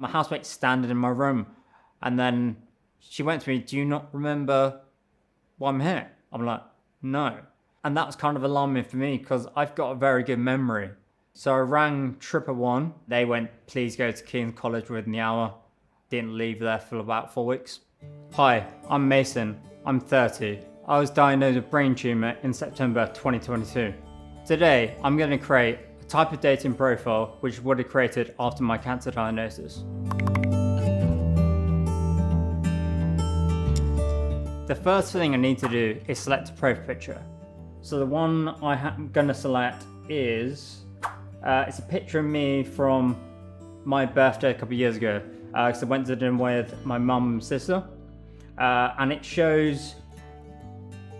My housemate standing in my room, and then she went to me, "Do you not remember why I'm here?" I'm like, "No." And that was kind of alarming for me because I've got a very good memory. So I rang 111. They went, "Please go to King's College within the hour." Didn't leave there for about 4 weeks. Hi, I'm Mason. I'm 30. I was diagnosed with brain tumour in September 2022. Today, I'm going to create a type of dating profile which would have created after my cancer diagnosis. The first thing I need to do is select a profile picture. So the one I'm going to select is, it's a picture of me from my birthday a couple of years ago. Because I went to dinner with my mum and sister. And it shows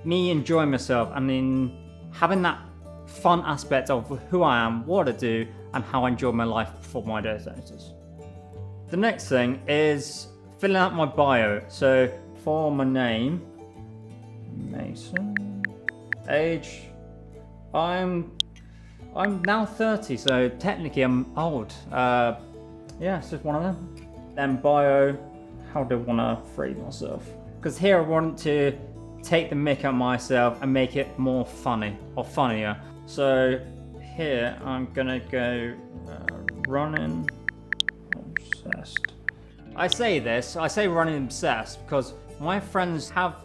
me enjoying myself and in having that fun aspect of who I am, what I do, and how I enjoy my life before my diagnosis. The next thing is filling out my bio. So for my name, Mason, age, I'm now 30, so technically I'm old. Yeah, it's just one of them. Then bio, how do I want to phrase myself? Because here I want to take the mick out of myself and make it more funny or funnier. So here I'm gonna go running obsessed. I say running obsessed because my friends have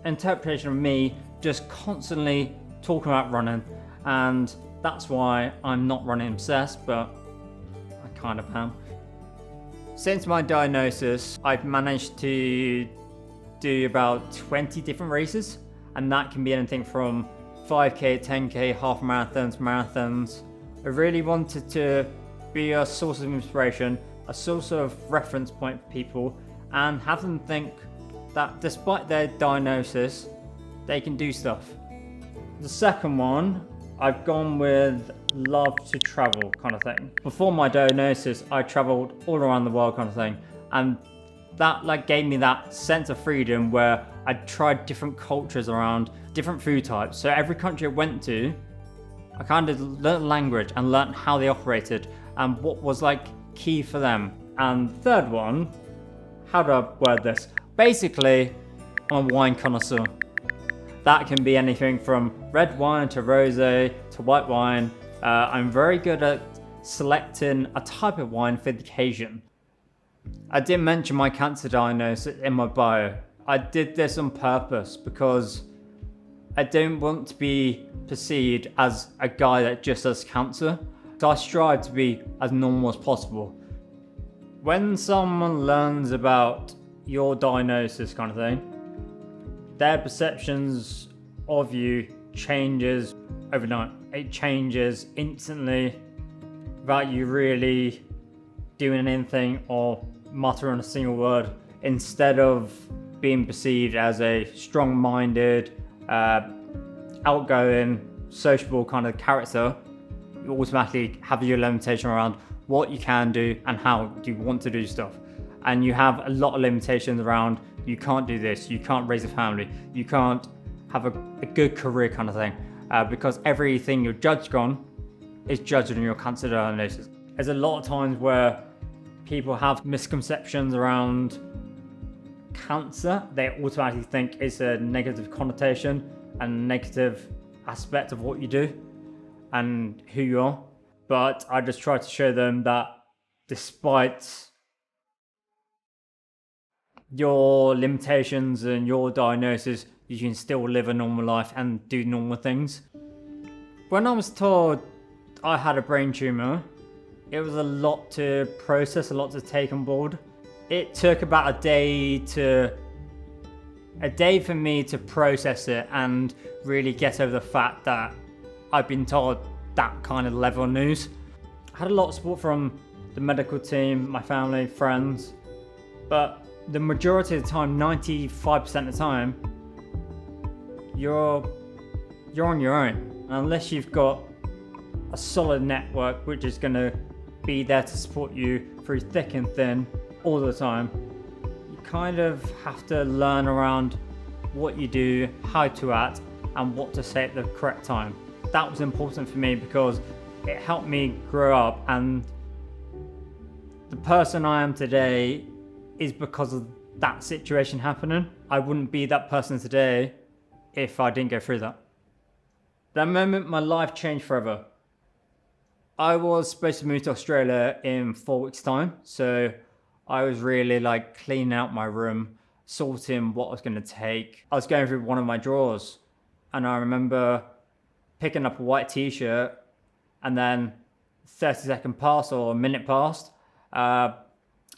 an interpretation of me just constantly talking about running, and that's why I'm not running obsessed, but I kind of am. Since my diagnosis, I've managed to do about 20 different races, and that can be anything from 5k, 10k, half marathons. I really wanted to be a source of inspiration, a source of reference point for people, and have them think that despite their diagnosis, they can do stuff. The second one, I've gone with love to travel kind of thing. Before my diagnosis, I traveled all around the world kind of thing, and that gave me that sense of freedom where I tried different cultures around, different food types. So every country I went to, I kind of learned language and learned how they operated and what was key for them. And the third one, how do I word this? Basically, I'm a wine connoisseur. That can be anything from red wine to rosé to white wine. I'm very good at selecting a type of wine for the occasion. I didn't mention my cancer diagnosis in my bio. I did this on purpose because I don't want to be perceived as a guy that just has cancer. So I strive to be as normal as possible. When someone learns about your diagnosis kind of thing, their perceptions of you changes overnight. It changes instantly without you really doing anything or muttering a single word. Instead of being perceived as a strong-minded, outgoing, sociable kind of character, you automatically have your limitation around what you can do and how you want to do stuff. And you have a lot of limitations around you can't do this, you can't raise a family, you can't have a good career kind of thing, because everything you're judged on is judged on your cancer diagnosis. There's a lot of times where people have misconceptions around cancer. They automatically think it's a negative connotation and negative aspect of what you do and who you are. But I just try to show them that despite your limitations and your diagnosis, you can still live a normal life and do normal things. When I was told I had a brain tumour, it was a lot to process, a lot to take on board. It took about a day for me to process it and really get over the fact that I've been told that kind of level of news. I had a lot of support from the medical team, my family, friends, but the majority of the time, 95% of the time, you're on your own. Unless you've got a solid network which is going to be there to support you through thick and thin all the time, you kind of have to learn around what you do, how to act, and what to say at the correct time. That was important for me because it helped me grow up, and the person I am today is because of that situation happening. I wouldn't be that person today if I didn't go through that. That moment, my life changed forever. I was supposed to move to Australia in 4 weeks' time, so I was really like cleaning out my room, sorting what I was going to take. I was going through one of my drawers, and I remember picking up a white t-shirt, and then 30-second passed or a minute passed, and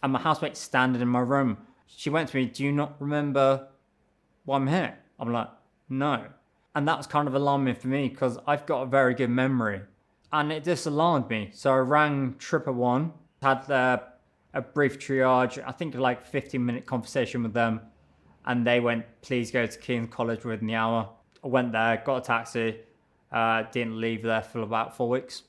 my housemate's standing in my room. She went to me, "Do you not remember why I'm here?" I'm like, "No." And that was kind of alarming for me because I've got a very good memory. And it just alarmed me. So I rang 111, had a brief triage, I think like 15-minute conversation with them. And they went, "Please go to King's College within the hour." I went there, got a taxi, didn't leave there for about 4 weeks.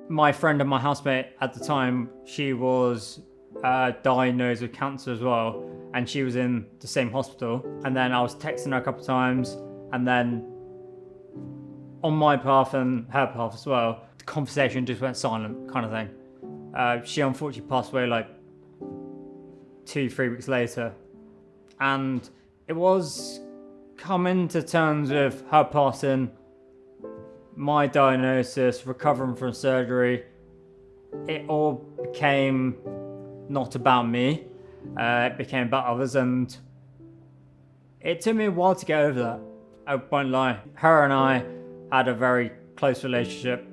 My friend and my housemate at the time, she was diagnosed with cancer as well. And she was in the same hospital. And then I was texting her a couple of times. And then on my path and her path as well, the conversation just went silent, kind of thing. She unfortunately passed away like 2-3 weeks later. And it was coming to terms with her passing, my diagnosis, recovering from surgery. It all became not about me. It became about others, and it took me a while to get over that. I won't lie. Her and I had a very close relationship.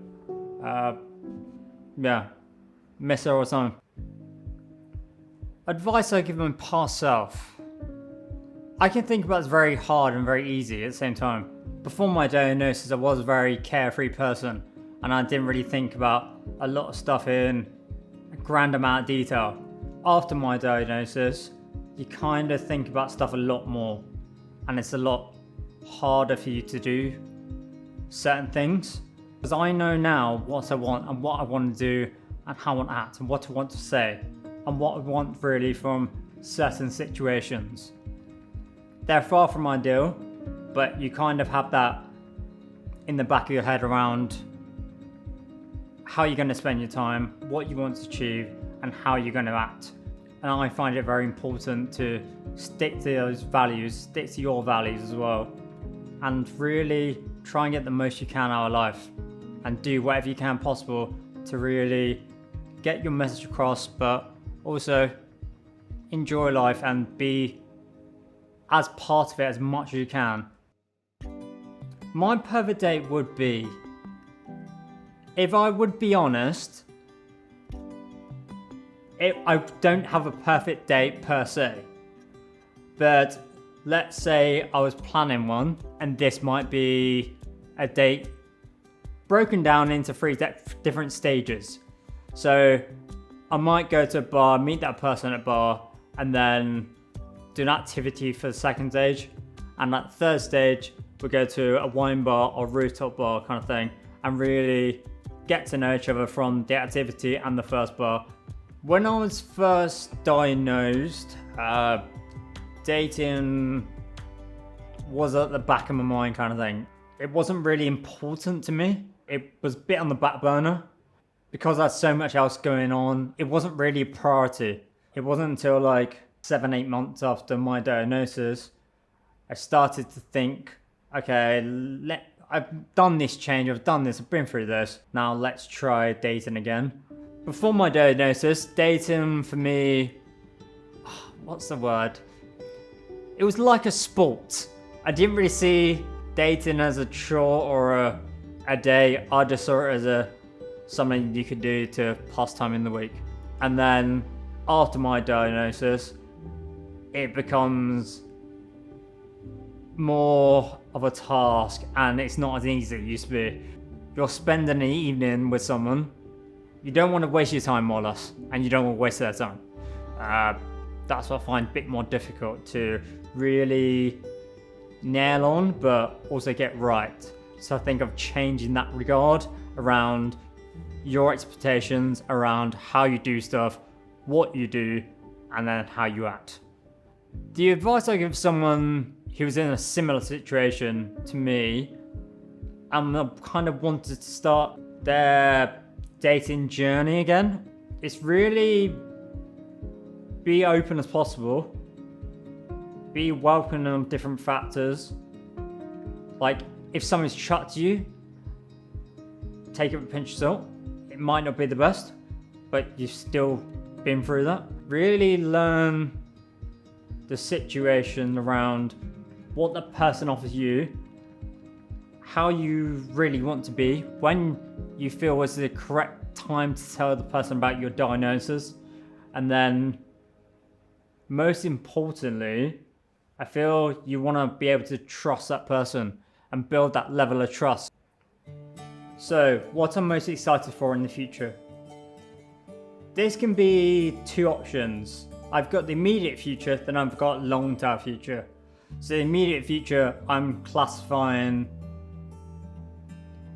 Miss her all the time. Advice I give my past self. I can think about it's very hard and very easy at the same time. Before my diagnosis, I was a very carefree person, and I didn't really think about a lot of stuff in a grand amount of detail. After my diagnosis, you kind of think about stuff a lot more, and it's a lot harder for you to do certain things. Because I know now what I want and what I want to do and how I want to act and what I want to say and what I want really from certain situations. They're far from ideal, but you kind of have that in the back of your head around how you're going to spend your time, what you want to achieve, and how you're going to act. And I find it very important to stick to those values, stick to your values as well, and really try and get the most you can out of life and do whatever you can possible to really get your message across, but also enjoy life and be as part of it as much as you can. My perfect date would be, if I would be honest, I don't have a perfect date per se, but let's say I was planning one, and this might be a date broken down into 3 different stages. So I might go to a bar, meet that person at a bar, and then do an activity for the second stage. And that third stage, we go to a wine bar or rooftop bar kind of thing, and really get to know each other from the activity and the first bar. When I was first diagnosed, dating was at the back of my mind kind of thing. It wasn't really important to me. It was a bit on the back burner because I had so much else going on. It wasn't really a priority. It wasn't until like 7-8 months after my diagnosis, I started to think, okay, I've done this change, I've done this, I've been through this. Now let's try dating again. Before my diagnosis, dating for me, what's the word? It was like a sport. I didn't really see dating as a chore or a day. I just saw it as something you could do to pass time in the week. And then after my diagnosis, it becomes more of a task, and it's not as easy as it used to be. You're spending an evening with someone, you don't want to waste your time more or less, and you don't want to waste their time. That's what I find a bit more difficult to really nail on, but also get right. So I think of changing that regard around your expectations, around how you do stuff, what you do, and then how you act. The advice I give someone who's in a similar situation to me and kind of wanted to start their dating journey again, it's really be open as possible. Be welcoming on different factors. Like, if something's chucked to you, take it with a pinch of salt. It might not be the best, but you've still been through that. Really learn the situation around what the person offers you, how you really want to be, when you feel is the correct time to tell the person about your diagnosis, and then most importantly, I feel you want to be able to trust that person and build that level of trust. So, what I'm most excited for in the future? This can be two options. I've got the immediate future, then I've got long-term future. So the immediate future, I'm classifying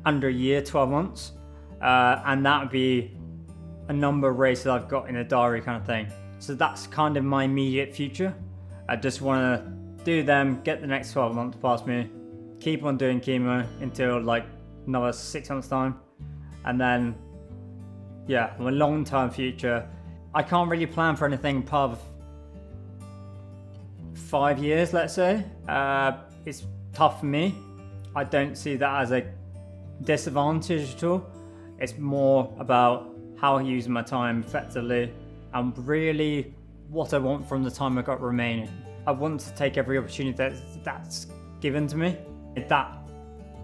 under a year, 12 months. And that would be a number of races I've got in a diary kind of thing. So that's kind of my immediate future. I just want to do them, get the next 12 months past me, keep on doing chemo until like another 6 months time. And then, yeah, my long-term future, I can't really plan for anything part of 5 years, let's say. It's tough for me. I don't see that as a disadvantage at all. It's more about how I use my time effectively and really what I want from the time I got remaining. I want to take every opportunity that's given to me. If that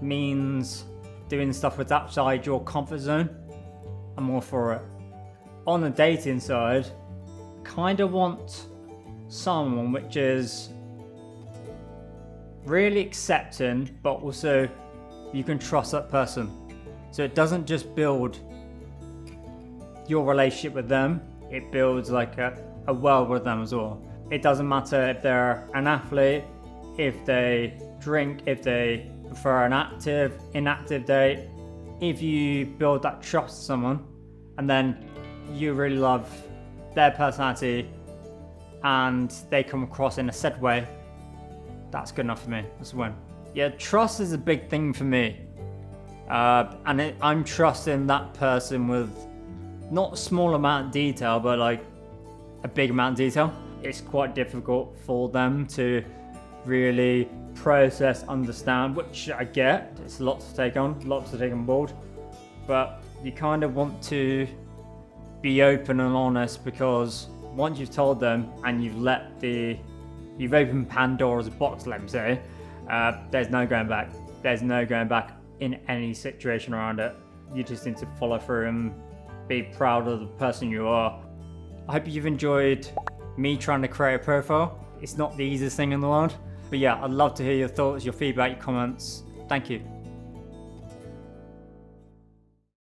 means doing stuff with outside your comfort zone, I'm all for it. On the dating side, kind of want someone which is really accepting, but also you can trust that person. So it doesn't just build your relationship with them, it builds like a world with them as well. It doesn't matter if they're an athlete, if they drink, if they prefer an active, inactive date. If you build that trust with someone and then you really love their personality and they come across in a said way, that's good enough for me. That's a win. Yeah, trust is a big thing for me. I'm trusting that person with not a small amount of detail, but like a big amount of detail. It's quite difficult for them to really process, understand, which I get. It's a lot to take on, lots to take on board. But you kind of want to be open and honest, because once you've told them and you've opened Pandora's box, let me say, there's no going back. There's no going back in any situation around it. You just need to follow through and be proud of the person you are. I hope you've enjoyed me trying to create a profile. It's not the easiest thing in the world. But yeah, I'd love to hear your thoughts, your feedback, your comments. Thank you.